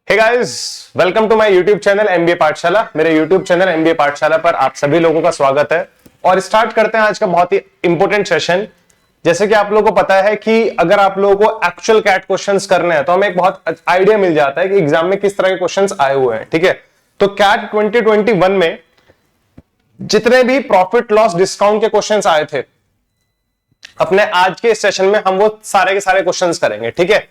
Hey guys, welcome to my YouTube channel MBA Pathshala. मेरे YouTube channel MBA पाठशाला पर आप सभी लोगों का स्वागत है और स्टार्ट करते हैं आज का बहुत ही इंपॉर्टेंट सेशन। जैसे कि आप लोगों को पता है कि अगर आप लोगों को एक्चुअल कैट क्वेश्चंस करने हैं तो हमें एक बहुत आइडिया मिल जाता है कि एग्जाम में किस तरह के क्वेश्चंस आए हुए हैं। ठीक है, तो कैट 2021 में जितने भी प्रॉफिट लॉस डिस्काउंट के क्वेश्चंस आए थे, अपने आज के सेशन में हम वो सारे के सारे क्वेश्चंस करेंगे। ठीक है,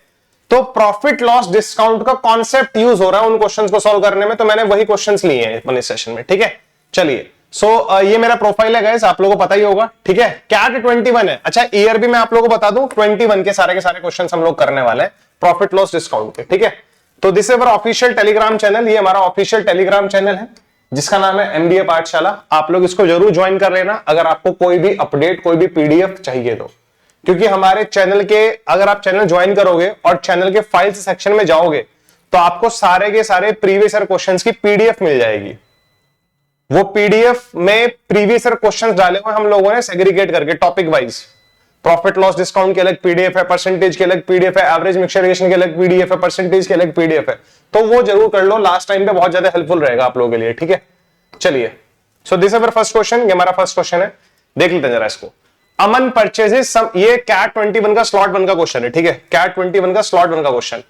तो प्रॉफिट लॉस डिस्काउंट का कॉन्सेप्ट यूज हो रहा है उन क्वेश्चंस को सॉल्व करने में, तो मैंने वही क्वेश्चंस लिए हैं अपने सेशन में। ठीक है, चलिए। ये मेरा प्रोफाइल है गाइस, आप लोगों को पता ही होगा। ठीक है, कैट 21 है। अच्छा, ईयर भी मैं आप लोगों को बता दूं, 21 के सारे क्वेश्चंस हम लोग करने वाले हैं प्रॉफिट लॉस डिस्काउंट के। ठीक है, तो this is our official Telegram channel. ये हमारा ऑफिशियल टेलीग्राम चैनल है जिसका नाम है एमबीए पाठशाला। आप लोग इसको जरूर ज्वाइन कर लेना अगर आपको कोई भी अपडेट, कोई भी पीडीएफ चाहिए तो, क्योंकि हमारे चैनल के, अगर आप चैनल ज्वाइन करोगे और चैनल के फाइल्स सेक्शन में जाओगे तो आपको सारे के सारे प्रीवियस ईयर क्वेश्चंस की पीडीएफ मिल जाएगी। वो पीडीएफ में प्रीवियस ईयर क्वेश्चंस डाले हुए हम लोगों ने सेग्रीगेट करके topic wise. Profit loss discount की अलग पीडीएफ है, परसेंटेज की अलग पीडीएफ है, एवरेज मिक्सचर रिएक्शन की अलग पीडीएफ है, परसेंटेज की अलग पीडीएफ है। तो वो जरूर कर लो, लास्ट टाइम पे बहुत ज्यादा हेल्पफुल रहेगा आप लोगों के लिए। ठीक है, चलिए। So this is our first question. ये हमारा फर्स्ट क्वेश्चन है, देख लेते हैं जरा इसको। अमन परचेजेस सम, ये कैट 21 का स्लॉट 1 का क्वेश्चन है। ठीक है, कैट 21 का स्लॉट 1 का question.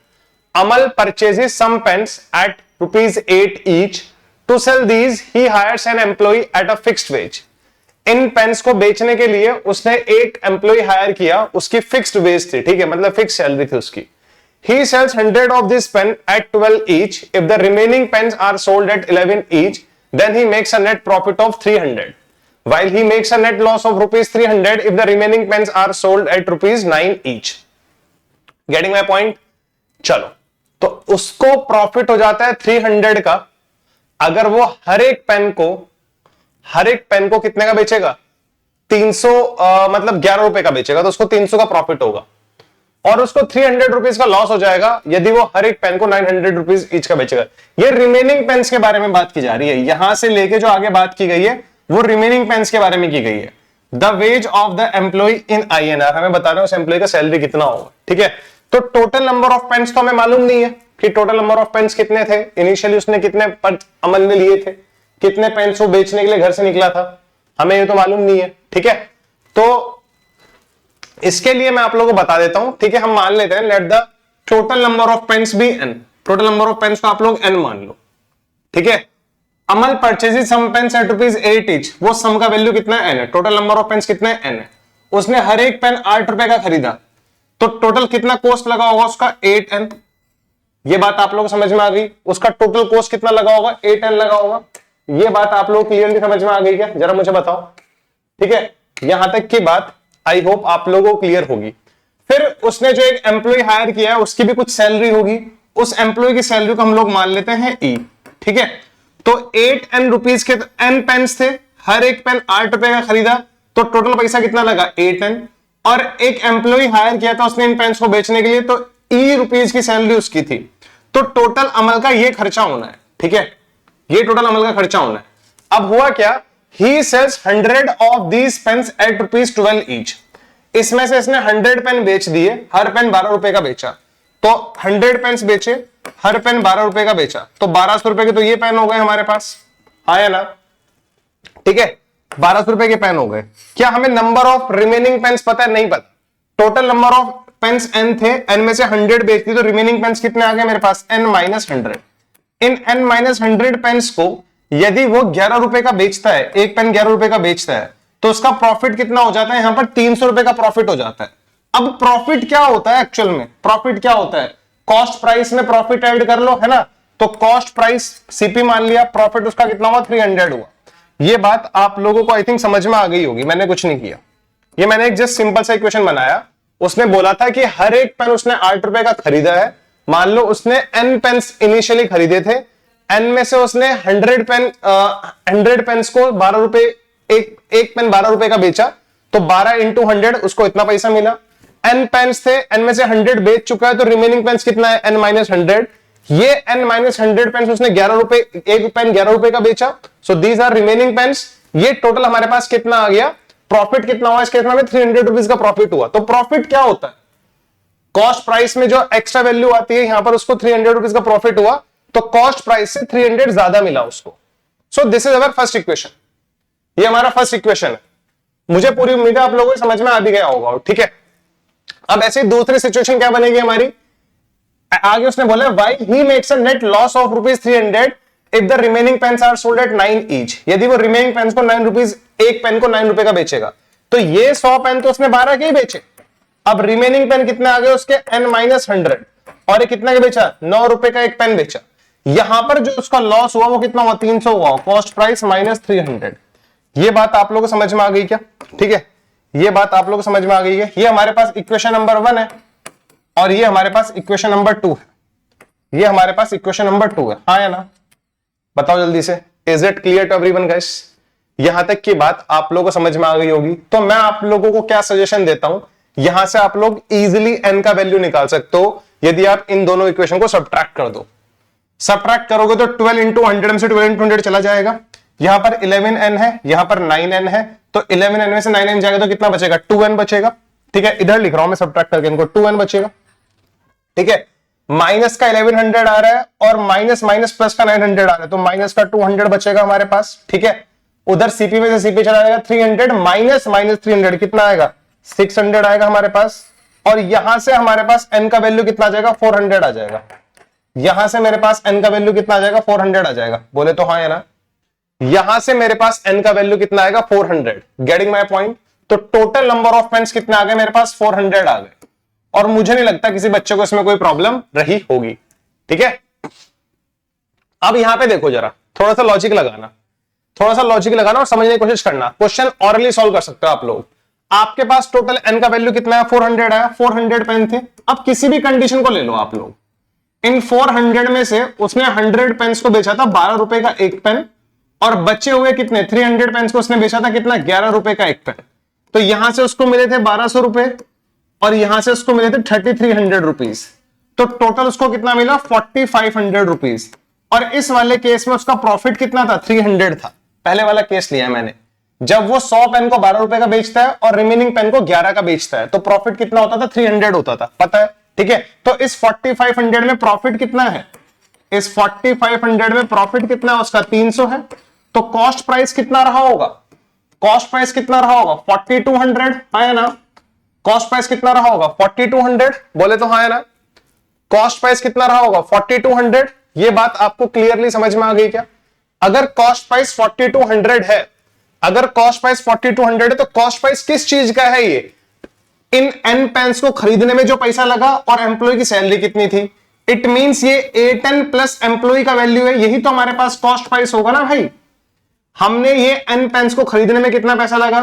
Amal purchases some pens at ₹8 each to sell these, he hires an employee at a fixed wage. इन पेन्स को बेचने के लिए उसने एक एम्प्लॉय हायर किया, उसकी फिक्स्ड वेज थी। ठीक है, मतलब फिक्स सैलरी थी उसकी। He sells 100 of this pen at 12 each. If the remaining pens are sold at 11 each, then he makes a net profit of 300. While he makes a net loss of ₹300 if the remaining pens are sold at ₹9 each. Getting my point? चलो, तो उसको profit हो जाता है 300 का अगर वो हर एक पेन को कितने का बेचेगा? 300 मतलब 11 रुपए का बेचेगा, तो उसको 300 का प्रॉफिट होगा। और उसको 300 रुपीज का लॉस हो जाएगा यदि वो हर एक पेन को 900 रुपीज ईच का बेचेगा। ये रिमेनिंग पेन्स के बारे में बात की जा रही है। यहां से लेके जो आगे बात की गई है वो रिमेनिंग पेन्स के बारे में की गई है। The veg of the employee in INR, हमें बताना है उस एम्प्लॉय का सैलरी कितना होगा। ठीक है, तो टोटल नंबर ऑफ पेन्स तो हमें मालूम नहीं है कि टोटल नंबर ऑफ पेन्स कितने थे, इनिशियली उसने कितने पर अमल में लिए थे, कितने पेन्स वो बेचने के लिए घर से निकला था, हमें ये तो मालूम नहीं है। ठीक है, तो इसके लिए मैं आप लोगों को बता देता हूं। ठीक है, हम मान लेते हैं let the total number of pens be n। Total number of pens को आप लोग n मान लो। ठीक है, Amal purchases some pens at ₹8 each, वो सम का वैल्यू कितना n है, टोटल नंबर ऑफ पेन्स कितने n है। उसने हर एक पेन 8 रुपए का खरीदा, तो टोटल कितना कॉस्ट लगा होगा उसका? 8n। ये बात आप लोग समझ में आ गई? उसका टोटल कॉस्ट कितना लगा होगा? 8n लगा होगा। ये बात आप लोग क्लियरली समझ में आ गई क्या? जरा मुझे बताओ। ठीक है, यहां तक की बात आई होप आप लोगों को क्लियर होगी। फिर उसने जो एक एम्प्लॉय हायर किया है उसकी भी कुछ सैलरी होगी, उस एम्प्लॉय की सैलरी को हम लोग मान लेते हैं E। ठीक है, तो 8n रुपीज के n पेन्स थे, हर एक पेन 8 रुपए का खरीदा, तो टोटल पैसा कितना लगा? 8n। और एक एम्प्लॉय हायर किया था उसने इन पेन्स को बेचने के लिए, तो E रुपीज की सैलरी उसकी थी, तो टोटल अमल का ये खर्चा होना है। ठीक है, ये टोटल अमल का खर्चा होना है। अब हुआ क्या? He sells 100 of these pens at ₹12 each. इसमें से इसने 100 पेन बेच दिए, हर पेन 12 रुपए का बेचा, तो 100 पेन्स बेचे, हर पेन 12 रुपए का बेचा, तो 1200 रुपए के तो ये पेन हो गए हमारे पास, हाँ या ना? ठीक है, 1200 रुपए के पेन हो गए। क्या हमें नंबर ऑफ रिमेनिंग पेन्स पता है? नहीं पता। Total number of pens n थे, n में से 100 बेच दी, तो रिमेनिंग पेन्स कितने आ गए मेरे पास? n-100। इन n-100 पेन्स को यदि वो 11 रुपए का बेचता है, एक पेन 11 रुपए का बेचता है, तो उसका प्रॉफिट कितना हो जाता है? यहां पर 300 रुपए का प्रॉफिट हो जाता है। अब प्रॉफिट क्या होता है एक्चुअल में? प्रॉफिट क्या होता है? कॉस्ट प्राइस में प्रॉफिट ऐड कर लो, है ना? तो कॉस्ट प्राइस CP मान लिया, प्रॉफिट उसका कितना हुआ? 300 हुआ। ये बात आप लोगों को आई थिंक समझ में आ गई होगी, मैंने कुछ नहीं किया। ये मैंने एक जस्ट सिंपल सा इक्वेशन बनाया। उसने बोला था कि हर एक पेन उसने 8 रुपए का खरीदा है, मान लो उसने n पेन्स इनिशियली खरीदे थे, n में से उसने 100 पेन्स को 12 रुपए, एक पेन 12 रुपए का बेचा, तो 12 इंटू 100 उसको इतना पैसा मिला। n पेन्स थे, n में से 100 बेच चुका है, तो रिमेनिंग पेन्स कितना है? n-100। ये n-100 पेन्स उसने 11 रुपए, एक पेन 11 रुपए का बेचा, so these are remaining pens. ये टोटल हमारे पास कितना आ गया? प्रॉफिट कितना हुआ इसके? 300 रुपीज का प्रॉफिट हुआ। तो प्रॉफिट क्या होता है? कॉस्ट प्राइस में जो एक्स्ट्रा वैल्यू आती है, यहां पर उसको 300 रुपीज का प्रॉफिट हुआ, तो कॉस्ट प्राइस से 300 ज्यादा मिला उसको। So this is our first equation, ये हमारा फर्स्ट इक्वेशन है। मुझे पूरी उम्मीद है आप लोगों को समझ में आ भी गया होगा, ठीक है। अब ऐसे दूसरी सिचुएशन क्या बनेगी हमारी, आगे उसने बोला why he makes a net loss of ₹300 if the remaining pens are sold at 9 each. यदि वो रिमेनिंग पेन्स को 9 रुपीज, एक पेन को 9 रुपए का बेचेगा, तो ये 100 पेन तो उसने 12 के ही बेचे। अब रिमेनिंग पेन कितने आ गए उसके, n-100, और ये कितने का बेचा, 9 रुपए का एक पेन बेचा। यहां पर जो उसका लॉस हुआ वो कितना हुआ, 300 हुआ, कॉस्ट प्राइस -300। ये बात आप लोगों को समझ में आ गई क्या, ठीक है, ये बात आप लोगों को समझ में आ गई है। ये हमारे पास इक्वेशन नंबर 1 है और ये हमारे पास इक्वेशन नंबर 2 है, ये हमारे पास इक्वेशन नंबर 2 है, हाँ या ना, बताओ जल्दी से। Is it clear to everyone guys? यहां तक की बात आप लोगों को समझ में आ गई होगी। तो मैं आप लोगों को क्या सजेशन देता हूं, यहां से आप लोग इजीली n का वैल्यू निकाल सकते हो यदि आप इन दोनों इक्वेशन को सब्ट्रैक्ट कर दो। सब्ट्रैक्ट करोगे तो 12 इंटू 100 में से 12 इंटू 100 चला जाएगा। यहां पर 11n है, यहां पर 9n है, तो 11n में से 9n जाएगा तो कितना बचेगा, 2n बचेगा, ठीक है। इधर लिख रहा हूं मैं सब्ट्रैक्ट करके इनको, 2n बचेगा, ठीक है। माइनस का 1100 आ रहा है और माइनस माइनस प्लस का 900 आ रहा है, तो माइनस का 200 बचेगा हमारे पास, ठीक है। उधर सीपी में से सीपी चला जाएगा, 300 माइनस माइनस 300 कितना आएगा, 600 आएगा हमारे पास। और यहां से हमारे पास n का वैल्यू कितना आ जाएगा, 400 आ जाएगा। यहां से मेरे पास n का वैल्यू कितना आ जाएगा, 400 आ जाएगा, बोले तो हाँ है ना। यहां से मेरे पास n का वैल्यू कितना आएगा, 400, गेटिंग माय पॉइंट। तो टोटल नंबर ऑफ पेन्स कितने आ गए मेरे पास, 400 आ गए, और मुझे नहीं लगता किसी बच्चे को इसमें कोई प्रॉब्लम रही होगी, ठीक है। अब यहां पे देखो जरा, थोड़ा सा लॉजिक लगाना, थोड़ा सा लॉजिक लगाना और समझने की कोशिश करना। क्वेश्चन ऑरली सॉल्व कर सकते हो आप लोग। आपके पास टोटल n का वैल्यू कितना है, 400 आया, 400 पेन थे। अब किसी भी कंडीशन को ले लो आप लोग, इन 400 में से उसने 100 पेन्स को बेचा था 12 रुपए का एक पेन, और बचे हुए कितने 300 पेन्स को उसने बेचा था कितना, 11 रुपए का एक पेन। तो यहां से उसको मिले थे 1200 रुपए और यहां से उसको मिले थे 3300 रुपीज। तो टोटल उसको कितना मिला, 4500 रुपीज। और इस वाले केस में उसका प्रॉफिट कितना था, 300 था। पहले वाला केस लिया मैंने, जब वो 100 पेन को 12 रुपए का बेचता है और रिमेनिंग पेन को 11 का बेचता है, तो प्रॉफिट कितना होता था, 300 होता था, पता है, ठीक है। तो इस 4500 में प्रॉफिट कितना है, इस 4500 में प्रॉफिट कितना है उसका, 300 है। तो कॉस्ट प्राइस कितना रहा होगा, कॉस्ट प्राइस कितना रहा होगा, 4200, हाँ ना। कॉस्ट प्राइस कितना रहा होगा, 4200, बोले तो हाँ है ना। कॉस्ट प्राइस कितना रहा होगा, 4200। ये बात आपको क्लियरली समझ में आ गई क्या? अगर कॉस्ट प्राइस 4200 है, अगर कॉस्ट प्राइस 4200 है, तो कॉस्ट प्राइस किस चीज का है, ये इन n पेन्स को खरीदने में जो पैसा लगा और एम्प्लॉय की सैलरी कितनी थी। इट मींस ये A10 प्लस एम्प्लॉय का वैल्यू है, यही तो हमारे पास कॉस्ट प्राइस होगा ना भाई। हमने ये n पेन्स को खरीदने में कितना पैसा लगा,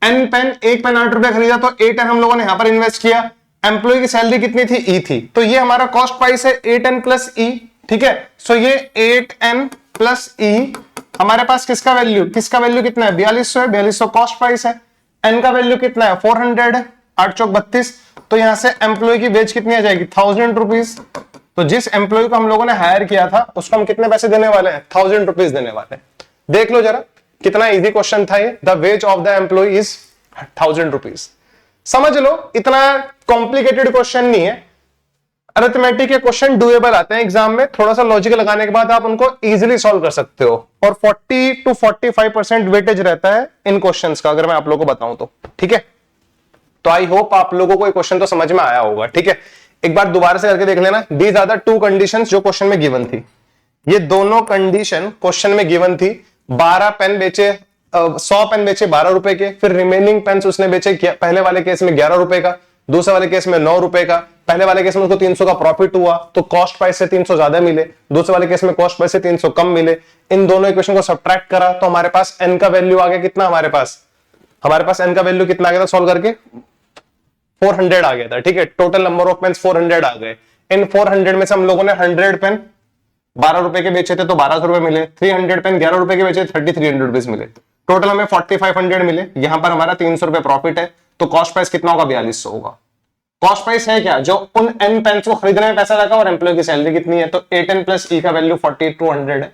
n पेन, एक पेन 8 रुपए खरीदा, तो A10 हम लोगों ने यहां पर इन्वेस्ट किया। एम्प्लॉय की सैलरी कितनी थी, E थी, तो ये हमारा कॉस्ट प्राइस है A10 प्लस E, ठीक है। सो ये 8n प्लस E हमारे पास किसका वैल्यू, किसका वैल्यू कितना है, 4200 है, 4200 कॉस्ट प्राइस है। n का वैल्यू कितना है, 400 है, 8 चौक 32। तो यहां से एम्प्लॉय की वेज कितनी आ जाएगी, 1000 रुपीज। तो जिस एम्प्लॉय को हम लोगों ने हायर किया था उसको हम कितने पैसे देने वाले हैं, 1000 रुपीज देने वाले हैं। देख लो जरा कितना इजी क्वेश्चन था ये। The veg of the employ is 1000 rupees. समझ लो, इतना कॉम्प्लिकेटेड क्वेश्चन नहीं है। अरिथमेटिक के क्वेश्चन डुएबल आते हैं एग्जाम में, थोड़ा सा लॉजिक लगाने के बाद आप उनको इजीली सॉल्व कर सकते हो, और 40 to 45% वेटेज रहता है इन क्वेश्चंस का, अगर मैं आप लोगों को बताऊं तो, ठीक है। तो आई होप आप लोगों को ये क्वेश्चन तो समझ में आया होगा, ठीक है। एक बार दोबारा से करके देख लेना। These are the two conditions जो क्वेश्चन में गिवन थी। ये दोनों कंडीशन क्वेश्चन में गिवन थी। 12 पेन बेचे, 100 पेन बेचे 12 रुपए के, फिर रिमेनिंग पेन उसने बेचे पहले वाले केस में 11 रुपए का, दूसरे वाले केस में 9 रुपए का। पहले वाले केस में उसको 300 का प्रॉफिट हुआ, तो कॉस्ट प्राइस से 300 ज्यादा मिले। दूसरे वाले केस में कॉस्ट प्राइस से 300 कम मिले। इन दोनों इक्वेशन को सब्ट्रैक्ट करा तो हमारे पास n का वैल्यू आ गया कितना, हमारे पास n का वैल्यू कितना आ गया था सॉल्व करके, 400 आ गया था, ठीक है। टोटल नंबर ऑफ पेन 400 आ गए। इन 400 में से हम लोगों ने 100 पेन 12 रुपए के बेचे थे तो 1200 रुपए मिले। 300 पेन 11 रुपए के बेचे, 3300 रुपीज मिले। टोटल हमें 4500 मिले। यहां पर हमारा 300 रुपए प्रॉफिट है, तो कॉस्ट प्राइस कितना होगा, 4200 होगा। कॉस्ट प्राइस है क्या, जो उन n पेन्स को खरीदने में पैसा लगा, और एम्प्लॉय की सैलरी कितनी है, तो 8n प्लस E का वैल्यू 4200 है।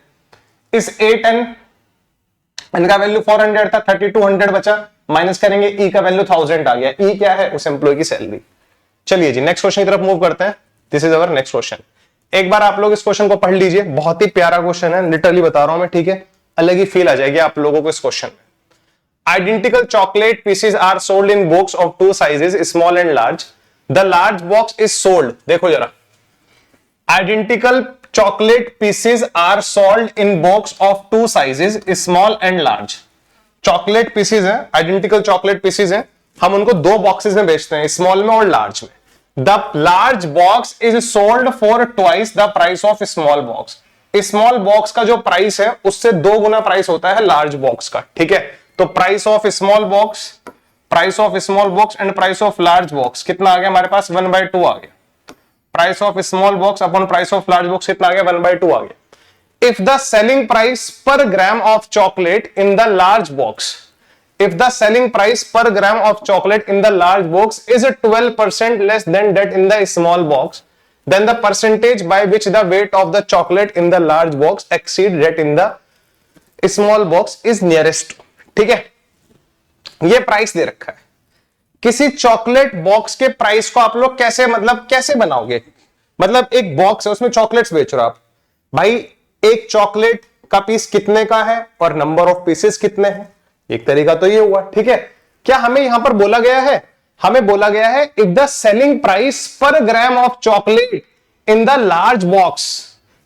इस 8n का वैल्यू 400 था, 3200 बचा, माइनस करेंगे E का वैल्यू 1000 आ गया। E क्या है, उस एम्प्लॉय की सैलरी। चलिए जी नेक्स्ट क्वेश्चन की तरफ मूव करते हैं। This is our next question. एक बार आप लोग इस क्वेश्चन को पढ़ लीजिए, बहुत ही प्यारा क्वेश्चन है, लिटरली बता रहा हूं मैं, ठीक है, अलग ही फील आ जाएगी आप लोगों को इस क्वेश्चन में। Identical chocolate pieces are sold in box of two sizes small and large, the large box is sold, देखो जरा, identical chocolate pieces are sold in box of two sizes small and large. Chocolate pieces है, identical chocolate pieces है, हम उनको दो boxes में बेचते हैं, स्मॉल में और लार्ज में। The large box is sold for twice the price of small box. Small box का जो प्राइस है उससे 2 गुना प्राइस होता है लार्ज बॉक्स का, ठीक है। तो price of small box, price of small box and price of large box कितना आ गया हमारे पास, 1/2 आ गया। Price of small box upon price of large box कितना आ गया, 1/2 आ गया। इफ द सेलिंग प्राइस पर gram of chocolate in the large box, if the selling price per gram of chocolate in the large box is 12% less than that in the small box, then the percentage by which the weight of the chocolate in the large box exceed that in the small box is nearest to, ठीक है। ये price दे रखा है, किसी chocolate box के price को आप लोग कैसे, मतलब कैसे बनाओगे, मतलब एक बॉक्स है उसमें चॉकलेट्स बेच रहे हो आप, भाई एक चॉकलेट का पीस कितने का है और नंबर ऑफ पीसेस कितने हैं, एक तरीका तो ये हुआ, ठीक है। क्या हमें यहां पर बोला गया है, हमें बोला गया है इफ द सेलिंग प्राइस पर gram of chocolate in the large box,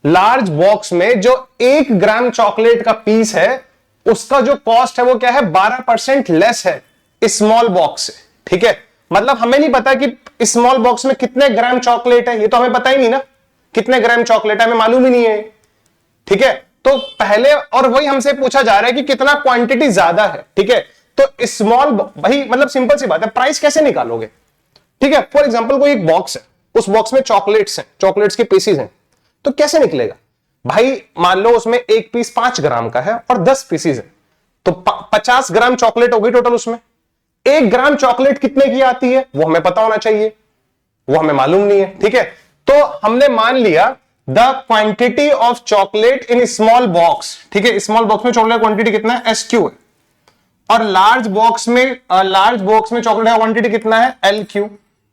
large box में जो 1 ग्राम चॉकलेट का पीस है उसका जो कॉस्ट है वो क्या है, 12% लेस है स्मॉल बॉक्स से, ठीक है। मतलब हमें नहीं पता कि स्मॉल बॉक्स में कितने ग्राम चॉकलेट है, ये तो हमें पता ही नहीं ना, कितने ग्राम चॉकलेट है हमें मालूम ही नहीं है, ठीक है। तो पहले, और वही हमसे पूछा जा रहा है कि कितना क्वांटिटी ज्यादा है, ठीक है। तो स्मॉल, भाई मतलब सिंपल सी बात है, प्राइस कैसे निकालोगे, ठीक है। फॉर एग्जांपल कोई एक बॉक्स है, उस बॉक्स में चॉकलेट्स हैं, चॉकलेट्स के पीसेस हैं, तो कैसे निकलेगा भाई, मान लो उसमें एक पीस 5 ग्राम का है और 10 पीसेस है, तो 50 ग्राम चॉकलेट होगी टोटल उसमें। 1 ग्राम चॉकलेट कितने की आती है वो हमें पता होना चाहिए, वो हमें मालूम नहीं है, ठीक है। तो हमने मान लिया the quantity of chocolate in small box, ठीक है, स्मॉल बॉक्स में चॉकलेट क्वांटिटी कितना है, SQ है, और लार्ज बॉक्स में चॉकलेट का क्वांटिटी कितना है, LQ।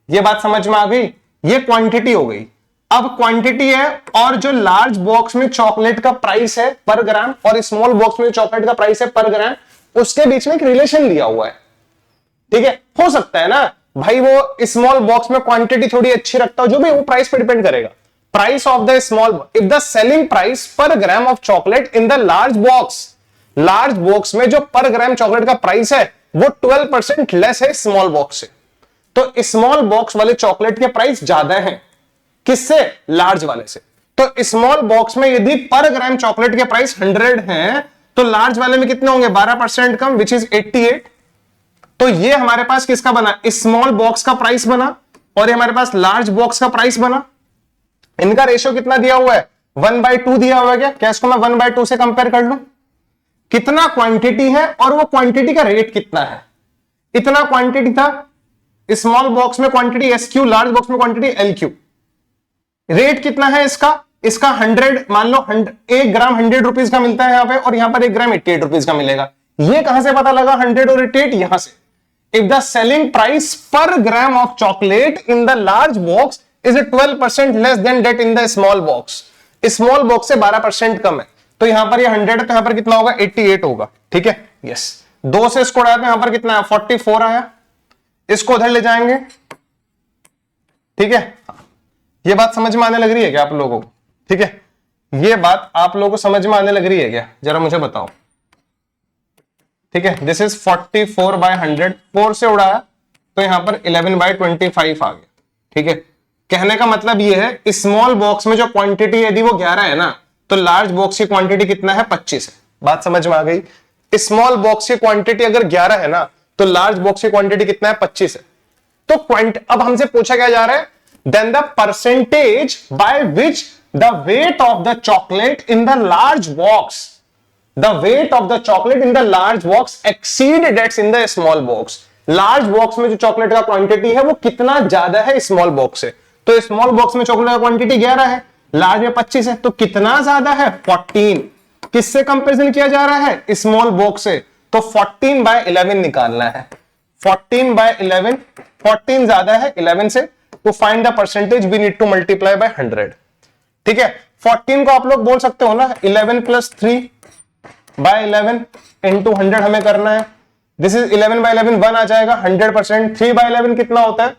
ये बात समझ में आ गई, ये क्वांटिटी हो गई। अब क्वांटिटी है और जो लार्ज बॉक्स में चॉकलेट का प्राइस है पर ग्राम और स्मॉल बॉक्स में चॉकलेट का प्राइस है पर ग्राम, उसके बीच में एक रिलेशन लिया हुआ है, ठीक है। हो सकता है ना भाई वो स्मॉल बॉक्स में क्वांटिटी थोड़ी अच्छी रखता हो, जो भी वो प्राइस पे डिपेंड करेगा। Price of the small, if the selling price पर gram of chocolate in the large box, large box में जो पर ग्राम चॉकलेट का प्राइस है वो 12% लेस है स्मॉल बॉक्स से, तो स्मॉल बॉक्स वाले चॉकलेट के प्राइस ज्यादा हैं किससे, लार्ज वाले से। तो स्मॉल बॉक्स में यदि पर ग्राम चॉकलेट के प्राइस 100 हैं तो लार्ज वाले में कितने होंगे, 12% कम, विच इज 88। तो ये हमारे पास किसका बना, स्मॉल बॉक्स का प्राइस बना, और ये हमारे पास लार्ज बॉक्स का प्राइस बना। इनका रेशियो कितना दिया हुआ है, 1/2 दिया हुआ है। क्या इसको मैं 1/2 से कंपेयर कर लूं, कितना क्वांटिटी है और वो क्वांटिटी का रेट कितना है। इतना क्वांटिटी था स्मॉल बॉक्स में, क्वांटिटी SQ, लार्ज बॉक्स में क्वांटिटी LQ। रेट कितना है इसका, इसका 100, मान लो 1 ग्राम 100 रुपीज का मिलता है यहां पे, और यहां पर 1 ग्राम 88 रुपीज का मिलेगा। ये कहां से पता लगा 100 और 88, यहां से। इफ द सेलिंग प्राइस पर gram of chocolate in the large box is 12% less than that in the small box, small box से 12% कम है, तो यहां पर ये 100 है, तो यहां पर कितना होगा, 88 होगा, ठीक है। यस, 2 से इसको उड़ाया तो यहां पर कितना है, 44 आया। इसको उधर ले जाएंगे, ठीक है। ये बात समझ में आने लग रही है क्या आप लोगों को, ठीक है। ये बात आप लोगों को समझ में आने लग रही है क्या, जरा मुझे बताओ, ठीक है। दिस इज 44/100, 4 से उड़ाया तो यहां पर 11/25 आ गया, ठीक है। कहने का मतलब ये है स्मॉल बॉक्स में जो क्वांटिटी यदि वो 11 है ना, तो लार्ज बॉक्स की क्वांटिटी कितना है, 25 है। बात समझ में आ गई। स्मॉल बॉक्स की क्वांटिटी अगर 11 है ना, तो लार्ज बॉक्स की क्वांटिटी कितना है, 25 है। तो अब हमसे पूछा क्या जा रहा है, then the percentage by which the weight of the chocolate in the large box, the weight of the chocolate in the large box exceed that's in the small box. Large box में जो chocolate का quantity है वो कितना ज्यादा है small box से। तो स्मॉल बॉक्स में चॉकलेट का क्वांटिटी 11 है, लार्ज में 25 है, तो कितना ज्यादा है, 14। किससे कंपैरिजन किया जा रहा है, स्मॉल बॉक्स से, तो 14/11 निकालना है। 14/11, 14 ज्यादा है 11 से, to find the percentage we need to multiply by 100। ठीक है, 14 को आप लोग बोल सकते हो ना 11 प्लस 3 बाय 11 इंटू 100 हमें करना है। दिस इज 11 बाय 11 1 आ जाएगा 100%। 3 बाय 11 कितना होता है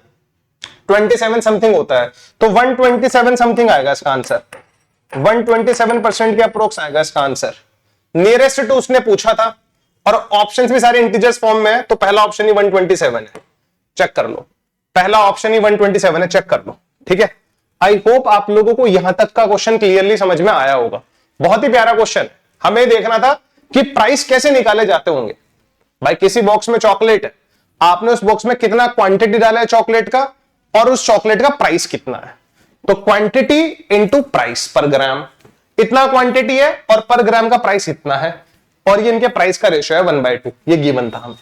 27 समथिंग होता है, तो 127 समथिंग आएगा इसका आंसर। 127% के अप्रोक्स आएगा इसका आंसर। नियरेस्ट टू उसने पूछा था और ऑप्शंस भी सारे इंटीजर्स फॉर्म में है, तो पहला ऑप्शन ही 127 है, चेक कर लो। पहला ऑप्शन ही 127 है, चेक कर लो। ठीक है, आई होप आप लोगों को यहां तक का क्वेश्चन क्लियरली समझ में आया होगा। बहुत ही प्यारा क्वेश्चन, हमें देखना था कि प्राइस कैसे निकाले जाते होंगे। भाई किसी बॉक्स में चॉकलेट है, आपने उस बॉक्स में कितना क्वांटिटी डाला है चॉकलेट का और उस चॉकलेट का प्राइस कितना है, तो क्वांटिटी इंटू प्राइस पर ग्राम, इतना क्वांटिटी है और पर ग्राम का प्राइस इतना है, और ये इनके प्राइस का रेशियो है 1/2। ये गिवन था हमें।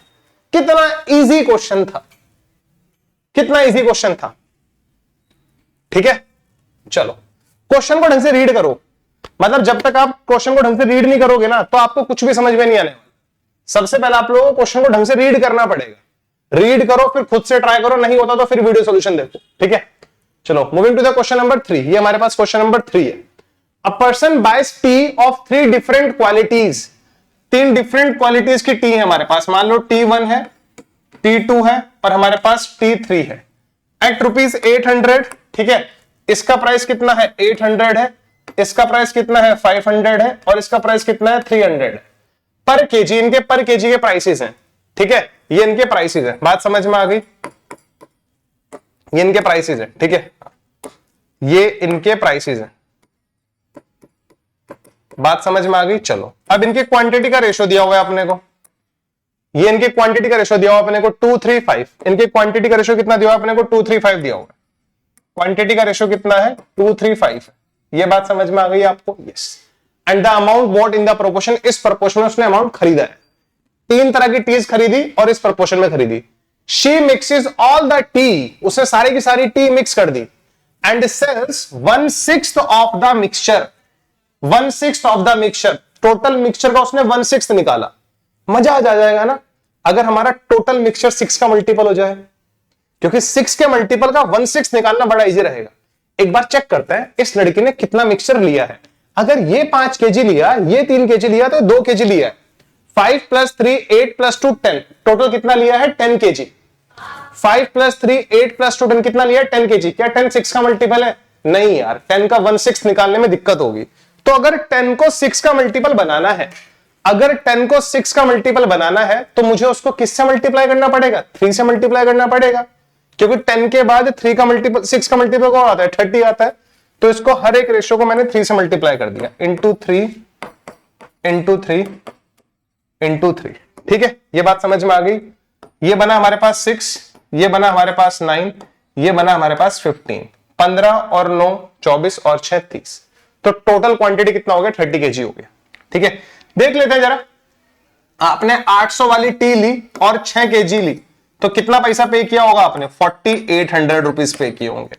कितना इजी क्वेश्चन था, कितना इजी क्वेश्चन था। ठीक है, चलो क्वेश्चन को ढंग से रीड करो। मतलब जब तक आप क्वेश्चन को ढंग से रीड नहीं करोगे ना, तो आपको कुछ भी समझ में नहीं आने वाला। सबसे पहले आप लोगों को क्वेश्चन को ढंग से रीड करना पड़ेगा। रीड करो, फिर खुद से ट्राई करो, नहीं होता तो फिर वीडियो सॉल्यूशन देखो। ठीक है, चलो moving to the question number 3। ये हमारे पास क्वेश्चन नंबर 3 है। A person buys tea of 3 different qualities. 3 different qualities की टी है हमारे पास। मान लो T1 है, T2 है और हमारे पास T3 है एट ₹800। ठीक है, इसका प्राइस कितना है 800 है, इसका प्राइस कितना है 500 है और इसका प्राइस कितना है 300 है पर केजी। इनके पर केजी के प्राइसेस हैं। ठीक है, ये इनके प्राइसेस है। बात समझ में आ गई? ये इनके प्राइसेस है। ठीक है, ये इनके प्राइसेस है। बात समझ में आ गई? चलो अब इनके क्वांटिटी का रेशो दिया हुआ है अपने को। ये इनके क्वांटिटी का रेशो दिया हुआ अपने को 235। इनके क्वांटिटी का रेशो कितना दिया हुआ अपने को 235 दिया हुआ है। क्वांटिटी का रेशो कितना है 235। ये बात समझ में आ गई आपको? Yes. And the amount bought in the proportion, इस प्रोपोर्शन में उसने अमाउंट खरीदा है। 3 तरह की टीज खरीदी और इस प्रोपोर्शन में खरीदी। She mixes all the tea, उसने सारी की सारी टी मिक्स कर दी and sells 1/6 of the mixture. 1/6 of the mixture, total mixture का उसने 1/6 निकाला। मजा आ जाएगा ना अगर हमारा टोटल मिक्सचर 6 का मल्टीपल हो जाए, क्योंकि 6 के मल्टीपल का 1/6 निकालना बड़ा इजी रहेगा। एक बार चेक करते हैं इस लड़की ने कितना मिक्सचर लिया है। अगर ये 5 केजी लिया, ये 3 केजी लिया, तो 2 केजी लिया है। 5 + 3 8 + 2 10, टोटल कितना लिया है 10 केजी। 5 + 3 8 + 2 10 कितना लिया है 10 केजी। क्या 10 6 का मल्टीपल है? नहीं यार, 10 का 1/6 निकालने में दिक्कत होगी। तो अगर 10 को 6 का मल्टीपल बनाना है, अगर 10 को 6 का मल्टीपल बनाना है तो मुझे उसको किससे मल्टीप्लाई करना पड़ेगा? 3 से मल्टीप्लाई करना पड़ेगा, क्योंकि 10 के बाद 3 का मल्टीपल 6 का मल्टीपल कौन आता है 30 आता है। तो इसको हर एक रेशियो को मैंने 3 से मल्टीप्लाई कर दिया, इंटू 3 इंटू 3 इंटू 3। ठीक है, ये बात समझ में आ गई? ये बना हमारे पास 6, ये बना हमारे पास 9, ये बना हमारे पास 15। 15 और 9 24 और 6 30। तो टोटल क्वांटिटी कितना हो गया 30 केजी हो गया। ठीक है, देख लेते हैं जरा। आपने 800 वाली टी ली और 6 केजी ली, तो कितना पैसा पे किया होगा आपने? 4800 रुपीज पे किए होंगे।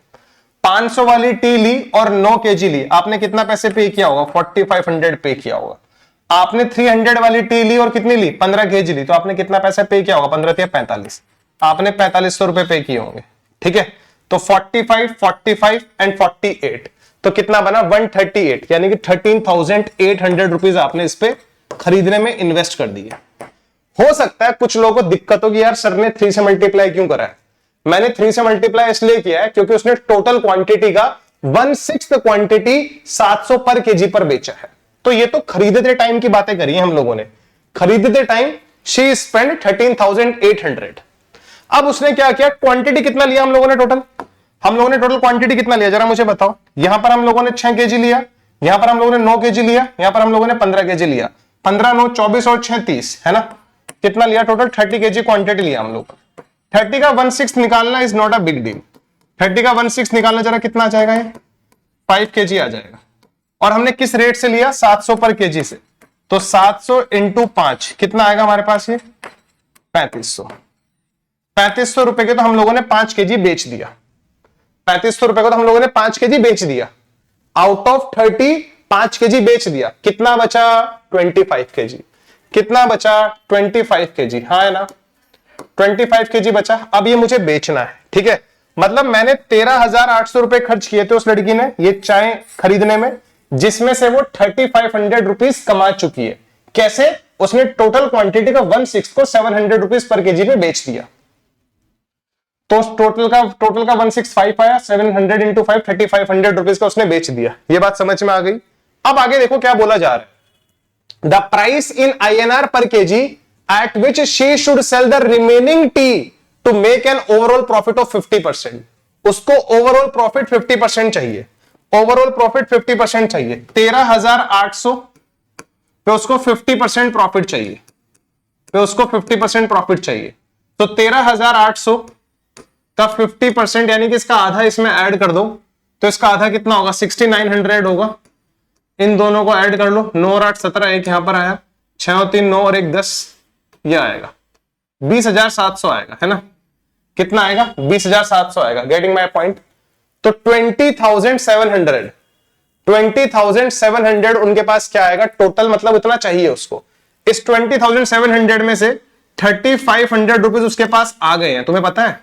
500 वाली टी ली और 9 केजी ली, आपने कितना पैसे पे किया होगा? 4500 पे किया होगा। आपने 300 वाली टी ली और कितनी ली? 15 केजी ली, तो आपने कितना पैसा पे किया होगा? 15 × 45, आपने 4500 रुपए पे किए होंगे। ठीक है, तो 45 45 एंड 48, तो कितना बना 138, यानी कि 13,800 रुपीज आपने इस पे खरीदने में इन्वेस्ट कर दिया। हो सकता है कुछ लोगों को दिक्कत होगी, यार सर ने 3 से मल्टीप्लाई क्यों करा है? मैंने 3 से मल्टीप्लाई इसलिए किया है क्योंकि उसने टोटल क्वांटिटी का 1/6 क्वांटिटी 700 पर केजी पर बेचा है। तो ये तो खरीदते टाइम की बातें करी है हम लोगों ने। खरीदते टाइम शी स्पेंड 13,800। अब उसने क्या किया, क्वांटिटी कितना लिया हम लोगों ने टोटल? हम लोगों ने टोटल क्वांटिटी कितना लिया जरा मुझे बताओ। यहां पर हम लोगों ने 6 केजी लिया, यहां पर हम लोगों ने 9 केजी लिया, यहां पर हम लोगों ने 15 केजी लिया। 15 9 24 और 6 30 है ना। कितना लिया टोटल? 30 केजी क्वांटिटी लिया हम लोग। 30 का 1/6 निकालना is not a big deal. 30 का 1/6 निकालना जरा कितना आ जाएगा? ये 5 केजी आ जाएगा। और हमने किस रेट से लिया? 700 पर केजी से। तो 700 इंटू 5 कितना आएगा हमारे पास? ये 3500। 3500 रुपए के तो हम लोगों ने 5 केजी बेच दिया। 3500 रुपए को तो हम लोगों ने 5 केजी बेच दिया। आउट ऑफ 30 5 केजी बेच दिया। कितना बचा? 25 केजी। कितना बचा? 25 केजी। हाँ है ना, 25 केजी बचा। अब ये मुझे बेचना है। ठीक है, मतलब मैंने 13,800 रुपए खर्च किए थे उस लड़की ने ये चाय खरीदने में, जिसमें से वो 3,500 रुपीज कमा चुकी है। कैसे? उसने टोटल क्वांटिटी का 1/6 को 700 रुपीज पर केजी में बेच दिया। तो टोटल का 165 आया, 700 इंटू 5 3,500 रुपीज का उसने बेच दिया। ये बात समझ में आ गई। अब आगे देखो क्या बोला जा रहा है। The price in INR per KG at which she should sell the remaining tea to make an overall profit of 50%। उसको ओवरऑल प्रॉफिट 50% चाहिए, ओवरऑल प्रॉफिट 50% चाहिए। 13,800 पे उसको 50% प्रॉफिट चाहिए, पे उसको 50% प्रॉफिट चाहिए। तो 13,800 का 50% यानी कि इसका आधा इसमें ऐड कर दो, तो इसका आधा कितना होगा? 6,900 होगा। इन दोनों को ऐड कर लो, 9 और 8 17, एक यहां पर आया, 6 और 3 9 और 1 10, ये आएगा 20,700 आएगा, है ना? कितना आएगा? 20,700 आएगा। Getting my point? तो 20,700 उनके पास क्या आएगा टोटल, मतलब इतना चाहिए उसको। इस 20,700 में से 3,500 रुपीज उसके पास आ गए हैं, तुम्हें पता है?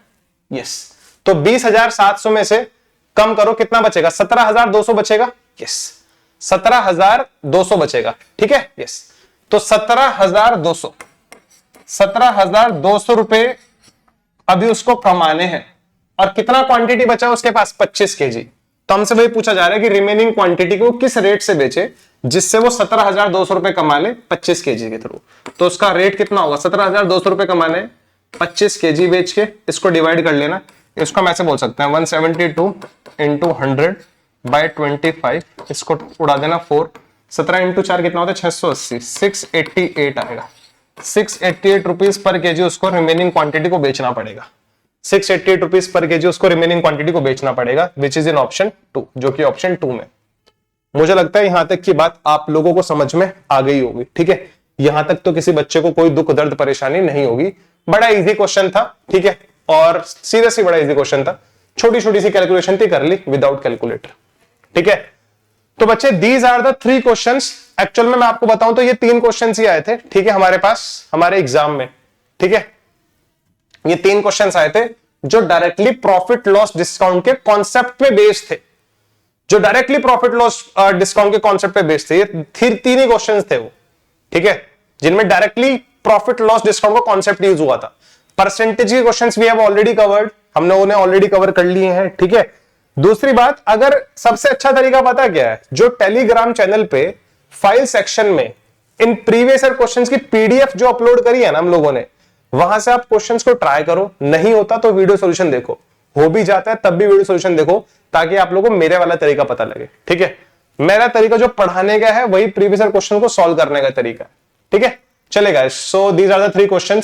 यस। तो 20,700 में से कम करो, कितना बचेगा? 17,200 बचेगा। यस, 17,200 बचेगा। ठीक है, यस। तो 17,200 रुपए अभी उसको कमाने हैं। और कितना क्वांटिटी बचा उसके पास? 25 केजी। तो हमसे वही पूछा जा रहा है कि रिमेनिंग क्वांटिटी को किस रेट से बेचे जिससे वो 17,200 रुपए कमा ले 25 केजी के थ्रू। तो उसका रेट कितना होगा? 17,200 रुपए कमाने 25 केजी बेच के, इसको डिवाइड कर लेना। इसको हम ऐसे बोल सकते हैं 172 इंटू 100 बाय 25, इसको उड़ा देना 4। 17 इंटू 4 कितना होता है? 680, 688 आएगा। 688 रुपीज पर केजी उसको रिमेनिंग क्वांटिटी को बेचना पड़ेगा। 688 रुपीज पर केजी उसको रिमेनिंग क्वांटिटी को बेचना पड़ेगा, विच इज इन ऑप्शन 2, जो कि ऑप्शन 2 में। मुझे लगता है यहां तक की बात आप लोगों को समझ में आ गई होगी। ठीक है, यहां तक तो किसी बच्चे को कोई दुख दर्द परेशानी नहीं होगी। बड़ा इजी क्वेश्चन था, ठीक है, और सीरियसली बड़ा इजी क्वेश्चन था। छोटी छोटी सी कैलकुलेशन थी, कर ली विदाउट कैलकुलेटर। ठीक है, तो बच्चे these are the 3 questions. Actual में मैं आपको बताऊं तो ये 3 क्वेश्चंस ही आए थे, ठीक है, हमारे पास हमारे एग्जाम में। ठीक है, ये 3 क्वेश्चंस आए थे जो डायरेक्टली प्रॉफिट लॉस डिस्काउंट के कॉन्सेप्ट पे बेस्ड थे, जो डायरेक्टली प्रॉफिट लॉस डिस्काउंट के कॉन्सेप्ट पे बेस्ड थे। ये 3 ही क्वेश्चंस थे वो, ठीक है, जिनमें डायरेक्टली प्रॉफिट लॉस डिस्काउंट का कॉन्सेप्ट यूज हुआ था। परसेंटेज के questions we have already covered, हमने उन्हें ऑलरेडी कवर कर लिए हैं। ठीक है, दूसरी बात, अगर सबसे अच्छा तरीका पता क्या है, जो टेलीग्राम चैनल पे फाइल सेक्शन में इन प्रीवियस ईयर क्वेश्चंस की पीडीएफ जो अपलोड करी है ना हम लोगों ने, वहां से आप क्वेश्चंस को ट्राई करो। नहीं होता तो वीडियो सॉल्यूशन देखो, हो भी जाता है तब भी वीडियो सॉल्यूशन देखो, ताकि आप लोगों को मेरे वाला तरीका पता लगे। ठीक है, मेरा तरीका जो पढ़ाने का है वही प्रीवियस ईयर क्वेश्चन को सॉल्व करने का तरीका है। ठीक है, चलेगा। So these are the 3 question